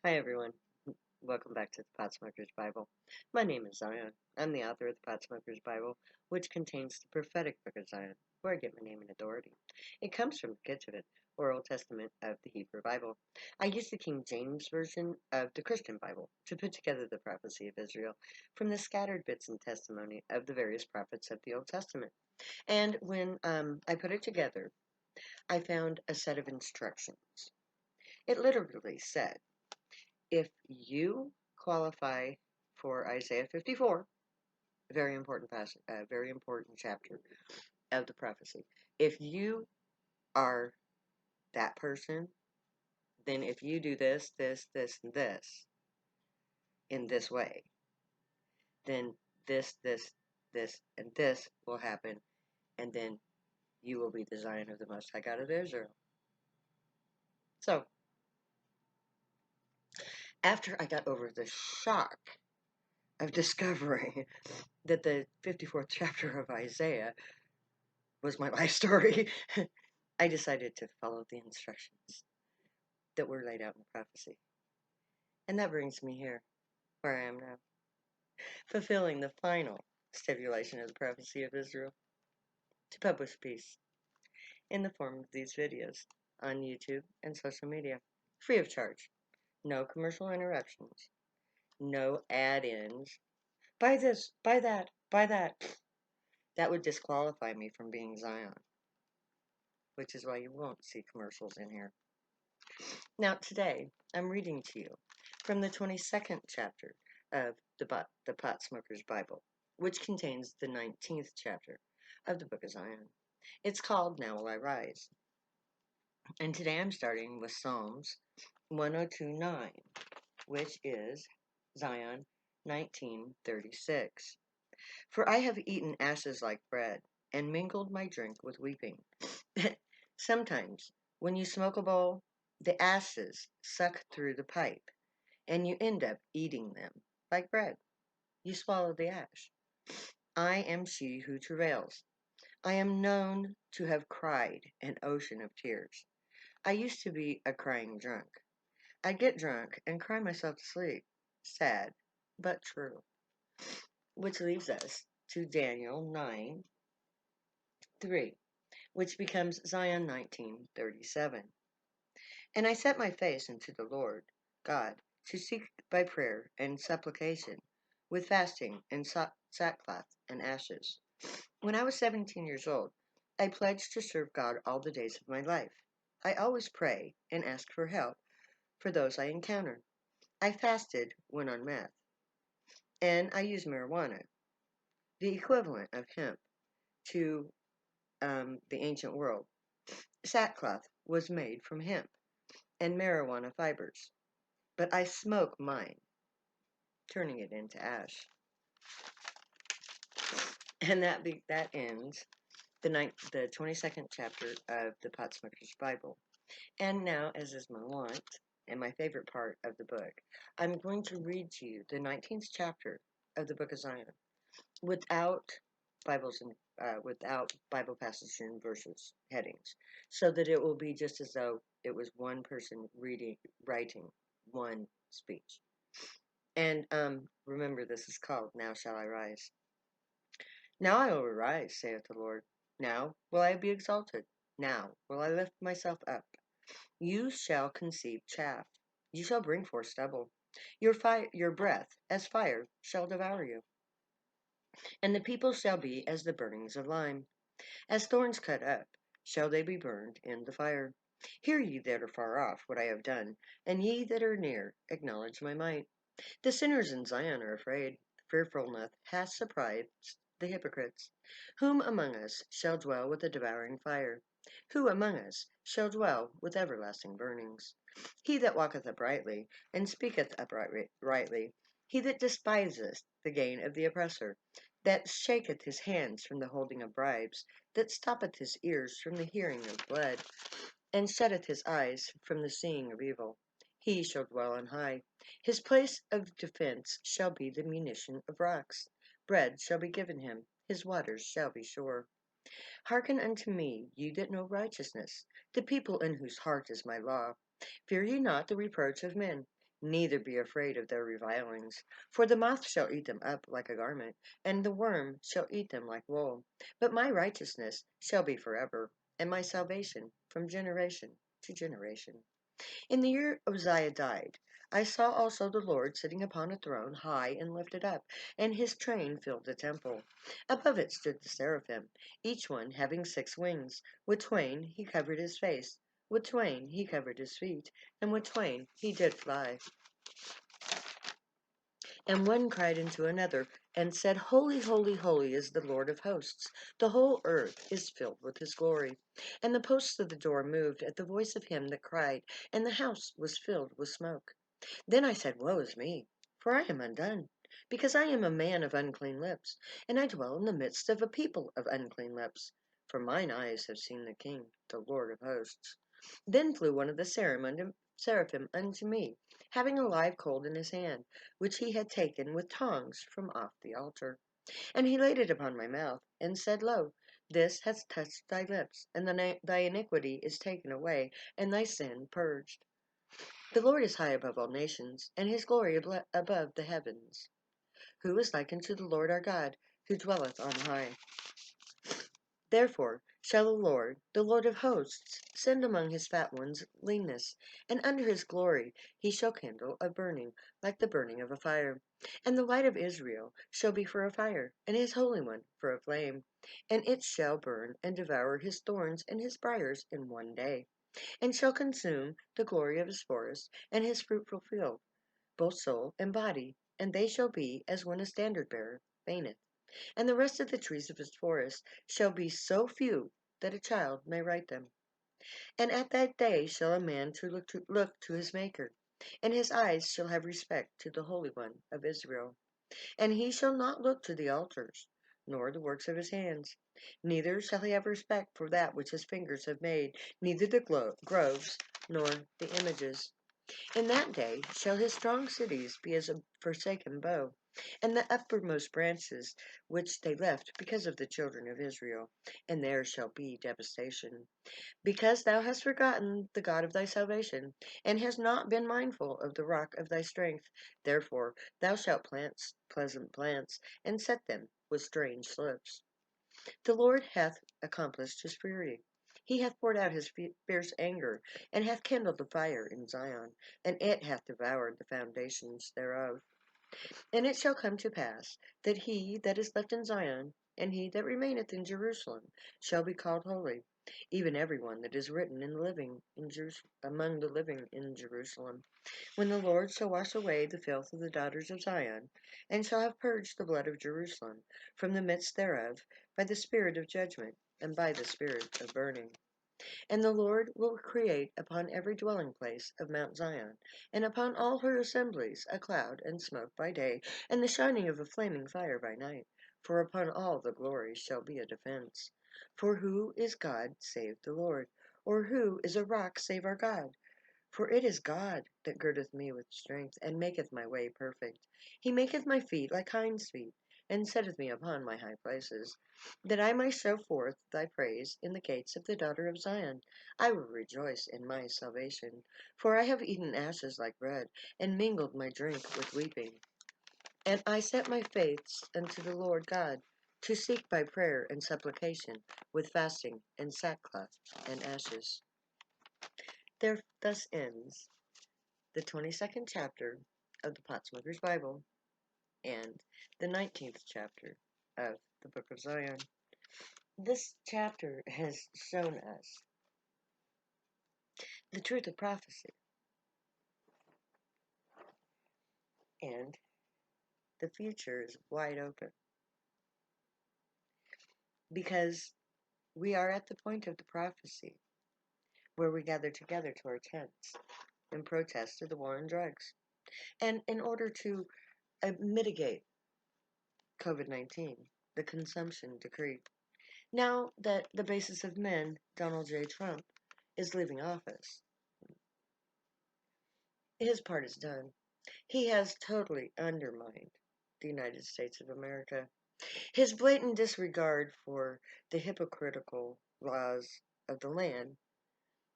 Hi everyone, welcome back to the Pot Smoker's Bible. My name is Zion. I'm the author of the Pot Smoker's Bible, which contains the prophetic book of Zion, where I get my name and authority. It comes from the Ketuvim, or Old Testament of the Hebrew Bible. I use the King James Version of the Christian Bible to put together the prophecy of Israel from the scattered bits and testimony of the various prophets of the Old Testament. And when I put it together, I found a set of instructions. It literally said, if you qualify for Isaiah 54, a very important passage, a very important chapter of the prophecy, if you are that person, then if you do this, this, this, and this in this way, then this, and this will happen, and then you will be the Zion of the Most High God of Israel. So, after I got over the shock of discovering that the 54th chapter of Isaiah was my life story, I decided to follow the instructions that were laid out in prophecy. And that brings me here, where I am now, fulfilling the final stipulation of the prophecy of Israel to publish peace in the form of these videos on YouTube and social media, free of charge. No commercial interruptions, no add-ins. Buy this, buy that, buy that. That would disqualify me from being Zion, which is why you won't see commercials in here. Now, today, I'm reading to you from the 22nd chapter of the Pot Smoker's Bible, which contains the 19th chapter of the Book of Zion. It's called Now Will I Rise. And today I'm starting with Psalms 102:9, which is Zion 19:36. For I have eaten ashes like bread, and mingled my drink with weeping. Sometimes, when you smoke a bowl, the ashes suck through the pipe, and you end up eating them like bread. You swallow the ash. I am she who travails. I am known to have cried an ocean of tears. I used to be a crying drunk. I'd get drunk and cry myself to sleep. Sad, but true. Which leaves us to Daniel 9:3, which becomes Zion 19:37. And I set my face unto the Lord God to seek by prayer and supplication, with fasting and sackcloth and ashes. When I was 17 years old, I pledged to serve God all the days of my life. I always pray and ask for help for those I encounter. I fasted when on meth, and I used marijuana, the equivalent of hemp to the ancient world. Sackcloth was made from hemp and marijuana fibers, but I smoke mine, turning it into ash. And that ends the 22nd chapter of the Pot Smoker's Bible. And now, as is my wont, and my favorite part of the book, I'm going to read to you the 19th chapter of the Book of Zion without without Bible passages and verses headings, so that it will be just as though it was one person writing one speech. And remember, this is called Now Shall I Rise. Now I will arise, saith the Lord. Now will I be exalted. Now will I lift myself up. You shall conceive chaff. You shall bring forth stubble. Your breath as fire shall devour you. And the people shall be as the burnings of lime. As thorns cut up, shall they be burned in the fire. Hear ye that are far off what I have done, and ye that are near acknowledge my might. The sinners in Zion are afraid. Fearfulness hath surprised the hypocrites. Whom among us shall dwell with a devouring fire? Who among us shall dwell with everlasting burnings? He that walketh uprightly, and speaketh uprightly, he that despiseth the gain of the oppressor, that shaketh his hands from the holding of bribes, that stoppeth his ears from the hearing of blood, and shutteth his eyes from the seeing of evil. He shall dwell on high. His place of defense shall be the munition of rocks. Bread shall be given him. His waters shall be sure. Hearken unto me, ye that know righteousness, the people in whose heart is my law. Fear ye not the reproach of men. Neither be afraid of their revilings, for the moth shall eat them up like a garment, and the worm shall eat them like wool. But my righteousness shall be forever, and my salvation from generation to generation. In the year Uzziah died, I saw also the Lord sitting upon a throne high and lifted up, and his train filled the temple. Above it stood the seraphim, each one having 6 wings. With twain he covered his face, with twain he covered his feet, and with twain he did fly. And one cried unto another, and said, Holy, holy, holy is the Lord of hosts. The whole earth is filled with his glory. And the posts of the door moved at the voice of him that cried, and the house was filled with smoke. Then I said, Woe is me, for I am undone, because I am a man of unclean lips, and I dwell in the midst of a people of unclean lips. For mine eyes have seen the King, the Lord of hosts. Then flew one of the seraphim unto me, having a live coal in his hand, which he had taken with tongs from off the altar. And he laid it upon my mouth, and said, Lo, this has touched thy lips, and thy iniquity is taken away, and thy sin purged. The Lord is high above all nations, and his glory above the heavens. Who is like unto the Lord our God, who dwelleth on high? Therefore shall the Lord of hosts, send among his fat ones leanness, and under his glory he shall kindle a burning like the burning of a fire. And the light of Israel shall be for a fire, and his Holy One for a flame. And it shall burn and devour his thorns and his briers in one day, and shall consume the glory of his forest and his fruitful field, both soul and body, and they shall be as when a standard bearer fainteth. And the rest of the trees of his forest shall be so few that a child may write them. And at that day shall a man look to his Maker, and his eyes shall have respect to the Holy One of Israel. And he shall not look to the altars, nor the works of his hands, neither shall he have respect for that which his fingers have made, neither the groves, nor the images. In that day shall his strong cities be as a forsaken bow, and the uppermost branches which they left because of the children of Israel, and there shall be devastation. Because thou hast forgotten the God of thy salvation, and hast not been mindful of the rock of thy strength, therefore thou shalt plant pleasant plants, and set them with strange slopes. The Lord hath accomplished his fury. He hath poured out his fierce anger, and hath kindled the fire in Zion, and it hath devoured the foundations thereof. And it shall come to pass that he that is left in Zion, and he that remaineth in Jerusalem, shall be called holy, even every one that is written in living in among the living in Jerusalem. When the Lord shall wash away the filth of the daughters of Zion, and shall have purged the blood of Jerusalem from the midst thereof, by the spirit of judgment, and by the spirit of burning. And the Lord will create upon every dwelling place of Mount Zion, and upon all her assemblies, a cloud and smoke by day, and the shining of a flaming fire by night. For upon all the glory shall be a defense. For who is God save the Lord? Or who is a rock save our God? For it is God that girdeth me with strength, and maketh my way perfect. He maketh my feet like hinds' feet, and setteth me upon my high places, that I may show forth thy praise in the gates of the daughter of Zion. I will rejoice in my salvation, for I have eaten ashes like bread, and mingled my drink with weeping. And I set my faiths unto the Lord God, to seek by prayer and supplication, with fasting and sackcloth and ashes. There thus ends the 22nd chapter of the Potsmoker's Bible, and the 19th chapter of the Book of Zion. This chapter has shown us the truth of prophecy, and the future is wide open, because we are at the point of the prophecy where we gather together to our tents in protest of the war on drugs. And in order to mitigate COVID-19, the consumption decree. Now that the basis of men, Donald J. Trump, is leaving office, his part is done. He has totally undermined the United States of America. His blatant disregard for the hypocritical laws of the land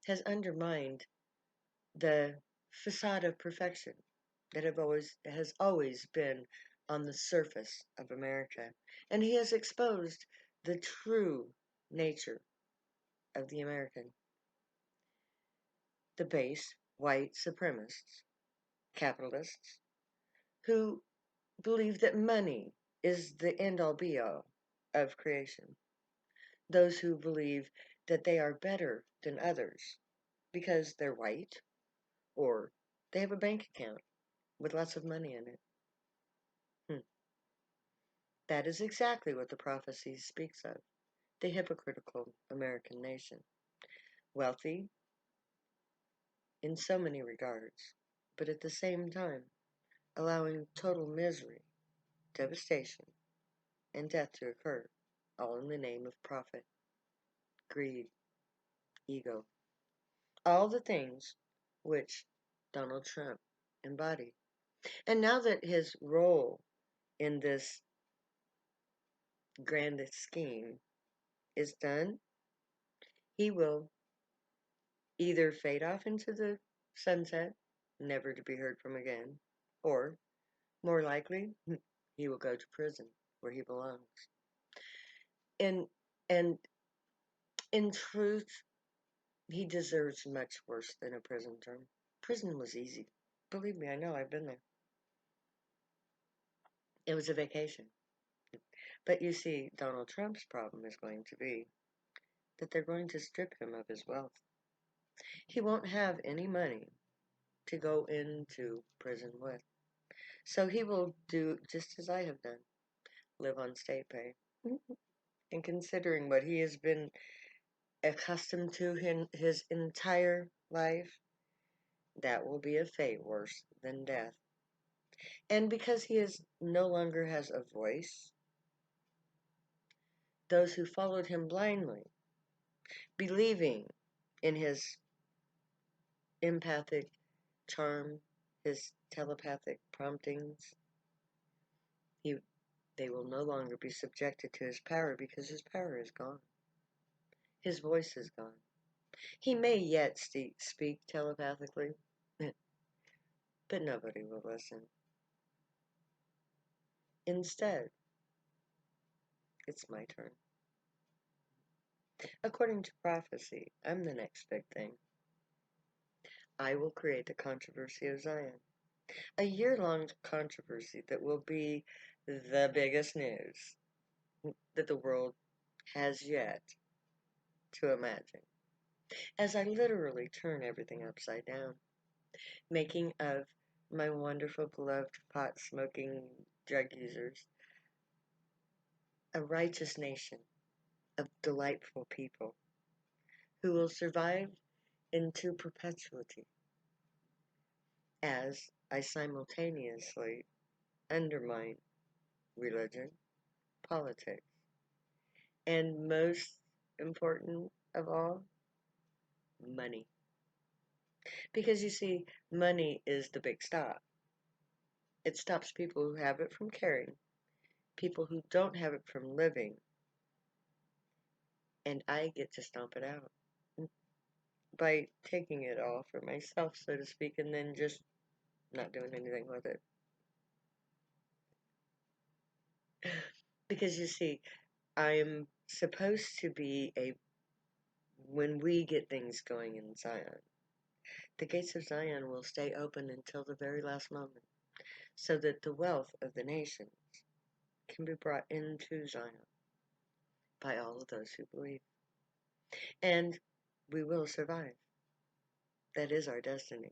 has undermined the facade of perfection that has always been on the surface of America, and he has exposed the true nature of the American, the base white supremacists, capitalists, who believe that money is the end all be all of creation. Those who believe that they are better than others because they're white or they have a bank account with lots of money in it. Hmm. That is exactly what the prophecy speaks of, the hypocritical American nation. Wealthy in so many regards, but at the same time allowing total misery, devastation, and death to occur, all in the name of profit, greed, ego, all the things which Donald Trump embodied. And now that his role in this grand scheme is done, he will either fade off into the sunset, never to be heard from again, or, more likely, he will go to prison where he belongs. And and in truth, he deserves much worse than a prison term. Prison was easy. Believe me, I know, I've been there. It was a vacation. But you see, Donald Trump's problem is going to be that they're going to strip him of his wealth. He won't have any money to go into prison with. So he will do just as I have done, live on state pay. And considering what he has been accustomed to in his entire life, that will be a fate worse than death. And because he is no longer has a voice, those who followed him blindly, believing in his empathic charm, his telepathic promptings, he, they will no longer be subjected to his power because his power is gone. His voice is gone. He may yet speak telepathically, but nobody will listen. Instead, it's my turn. According to prophecy, I'm the next big thing. I will create the controversy of Zion, a year-long controversy that will be the biggest news that the world has yet to imagine. As I literally turn everything upside down, making of my wonderful, beloved, pot-smoking drug users a righteous nation of delightful people who will survive into perpetuity as I simultaneously undermine religion, politics, and most important of all, money. Because you see, money is the big stop. It stops people who have it from caring, people who don't have it from living, and I get to stomp it out by taking it all for myself, so to speak, and then just not doing anything with it. Because you see, I'm supposed to be when we get things going in Zion, the gates of Zion will stay open until the very last moment, so that the wealth of the nations can be brought into Zion by all of those who believe. And we will survive. That is our destiny.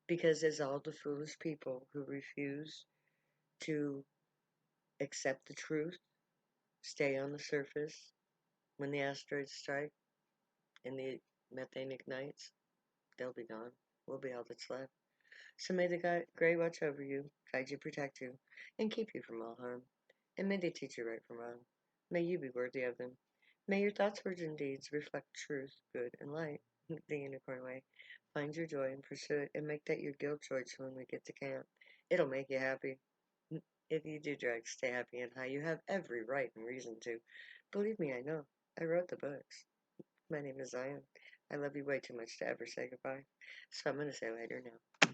Because as all the foolish people who refuse to accept the truth, stay on the surface when the asteroids strike and the methane ignites, they'll be gone. We'll be all that's left. So may the Grey watch over you, guide you, protect you, and keep you from all harm. And may they teach you right from wrong. May you be worthy of them. May your thoughts, words, and deeds reflect truth, good, and light, the unicorn way. Find your joy and pursue it, and make that your guilt choice when we get to camp. It'll make you happy. If you do drugs, stay happy and high. You have every right and reason to. Believe me, I know. I wrote the books. My name is Zion. I love you way too much to ever say goodbye. So I'm going to say later now.